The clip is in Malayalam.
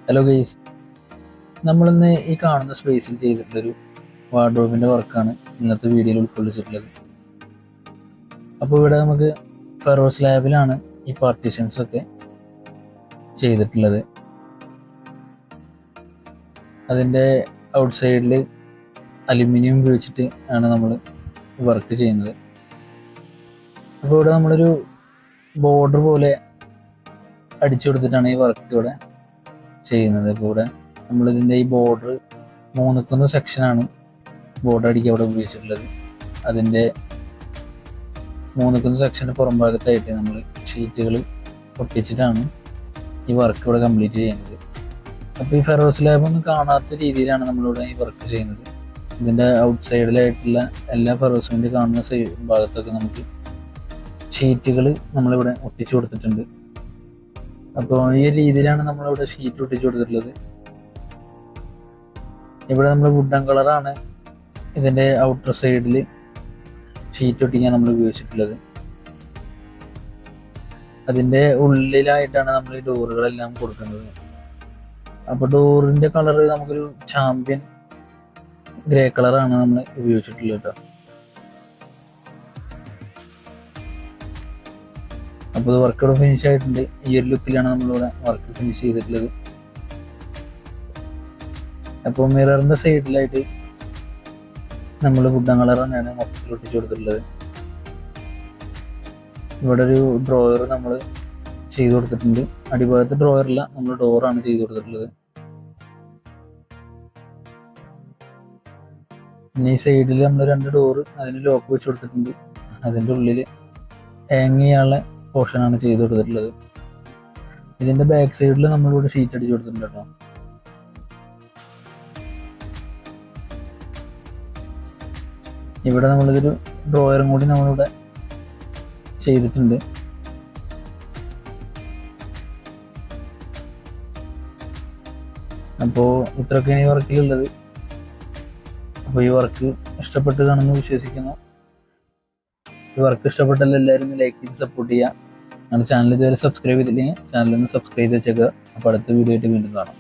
ഹലോ ഗെയ്സ്, നമ്മളിന്ന് ഈ കാണുന്ന സ്പേസിൽ ചെയ്തിട്ടുള്ളൊരു വാർഡ്രോബിൻ്റെ വർക്കാണ് ഇന്നത്തെ വീഡിയോയിൽ ഉൾക്കൊള്ളിച്ചിട്ടുള്ളത്. അപ്പോൾ ഇവിടെ നമുക്ക് ഫെറോ സ്ലാബിലാണ് ഈ പാർട്ടീഷൻസൊക്കെ ചെയ്തിട്ടുള്ളത്. അതിൻ്റെ ഔട്ട് സൈഡിൽ അലുമിനിയം ഉപയോഗിച്ചിട്ട് ആണ് നമ്മൾ വർക്ക് ചെയ്യുന്നത്. അപ്പോൾ ഇവിടെ നമ്മളൊരു ബോർഡർ പോലെ അടിച്ചു കൊടുത്തിട്ടാണ് ഈ വർക്ക് ഇവിടെ ചെയ്യുന്നത്. ഇപ്പോൾ ഇവിടെ നമ്മളിതിൻ്റെ ഈ ബോർഡർ 3 സെക്ഷനാണ് ബോർഡർ അടിക്കുക ഇവിടെ ഉപയോഗിച്ചിട്ടുള്ളത്. അതിൻ്റെ 3 സെക്ഷൻ്റെ പുറം ഭാഗത്തായിട്ട് നമ്മൾ ഷീറ്റുകൾ ഒട്ടിച്ചിട്ടാണ് ഈ വർക്ക് ഇവിടെ കംപ്ലീറ്റ് ചെയ്യുന്നത്. അപ്പോൾ ഈ ഫെറോ സ്ലാബ് ഒന്നും കാണാത്ത രീതിയിലാണ് നമ്മളിവിടെ ഈ വർക്ക് ചെയ്യുന്നത്. ഇതിൻ്റെ ഔട്ട് സൈഡിലായിട്ടുള്ള എല്ലാ ഫെറോസിൻ്റെ കാണുന്ന ഭാഗത്തൊക്കെ നമുക്ക് ഷീറ്റുകൾ നമ്മളിവിടെ ഒട്ടിച്ചു കൊടുത്തിട്ടുണ്ട്. അപ്പോൾ ഈ രീതിയിലാണ് നമ്മളിവിടെ ഷീറ്റ് ഒട്ടിച്ചു കൊടുത്തിട്ടുള്ളത്. ഇവിടെ നമ്മൾ വുഡൻ കളറാണ് ഇതിൻ്റെ ഔട്ടർ സൈഡിൽ ഷീറ്റ് ഒട്ടിക്കാൻ നമ്മൾ ഉപയോഗിച്ചിട്ടുള്ളത്. അതിൻ്റെ ഉള്ളിലായിട്ടാണ് നമ്മൾ ഈ ഡോറുകളെല്ലാം കൊടുക്കുന്നത്. അപ്പോൾ ഡോറിൻ്റെ കളർ നമുക്കൊരു ചാമ്പ്യൻ ഗ്രേ കളറാണ് നമ്മൾ ഉപയോഗിച്ചിട്ടുള്ളത് കേട്ടോ. അപ്പോൾ വർക്ക് ഇവിടെ ഫിനിഷ് ആയിട്ടുണ്ട്. ഈ ഒരു ലുക്കിലാണ് നമ്മളിവിടെ വർക്ക് ഫിനിഷ് ചെയ്തിട്ടുള്ളത്. അപ്പോൾ മിററിൻ്റെ സൈഡിലായിട്ട് നമ്മൾ വുഡൻ കളർ തന്നെയാണ് മൊത്തത്തിൽ ഒട്ടിച്ചു കൊടുത്തിട്ടുള്ളത്. ഇവിടെ ഒരു ഡ്രോയർ നമ്മൾ ചെയ്ത് കൊടുത്തിട്ടുണ്ട്. അടിഭാഗത്ത് ഡ്രോയറില്ല, നമ്മൾ ഡോറാണ് ചെയ്ത് കൊടുത്തിട്ടുള്ളത്. പിന്നെ ഈ സൈഡിൽ നമ്മൾ 2 ഡോറ് അതിന് ലോക്ക് വെച്ച് കൊടുത്തിട്ടുണ്ട്. അതിൻ്റെ ഉള്ളിൽ ഹാങ് ചെയ്യാനുള്ള പോർഷനാണ് ചെയ്ത് കൊടുത്തിട്ടുള്ളത്. ഇതിൻ്റെ ബാക്ക് സൈഡിൽ നമ്മളിവിടെ ഷീറ്റ് അടിച്ചു കൊടുത്തിട്ടുണ്ട് കേട്ടോ. ഇവിടെ നമ്മളിതൊരു ഡ്രോയറും കൂടി നമ്മളിവിടെ ചെയ്തിട്ടുണ്ട്. അപ്പോൾ ഇത്രയൊക്കെയാണ് ഈ വർക്കിലുള്ളത്. അപ്പോൾ ഈ വർക്ക് ഇഷ്ടപ്പെട്ടതാണെന്ന് വിശ്വസിക്കുന്നു. ഈ വർക്ക് ഇഷ്ടപ്പെട്ടാൽ എല്ലാവരും ലൈക്ക് ചെയ്ത് സപ്പോർട്ട് ചെയ്യുക. ഞങ്ങളുടെ ചാനൽ ഇതുവരെ സബ്സ്ക്രൈബ് ചെയ്തില്ലെങ്കിൽ ചാനലൊന്ന് സബ്സ്ക്രൈബ് ചെയ്ത് വെച്ചേക്കുക. അപ്പോൾ അടുത്ത വീഡിയോ ആയിട്ട് വീണ്ടും കാണാം.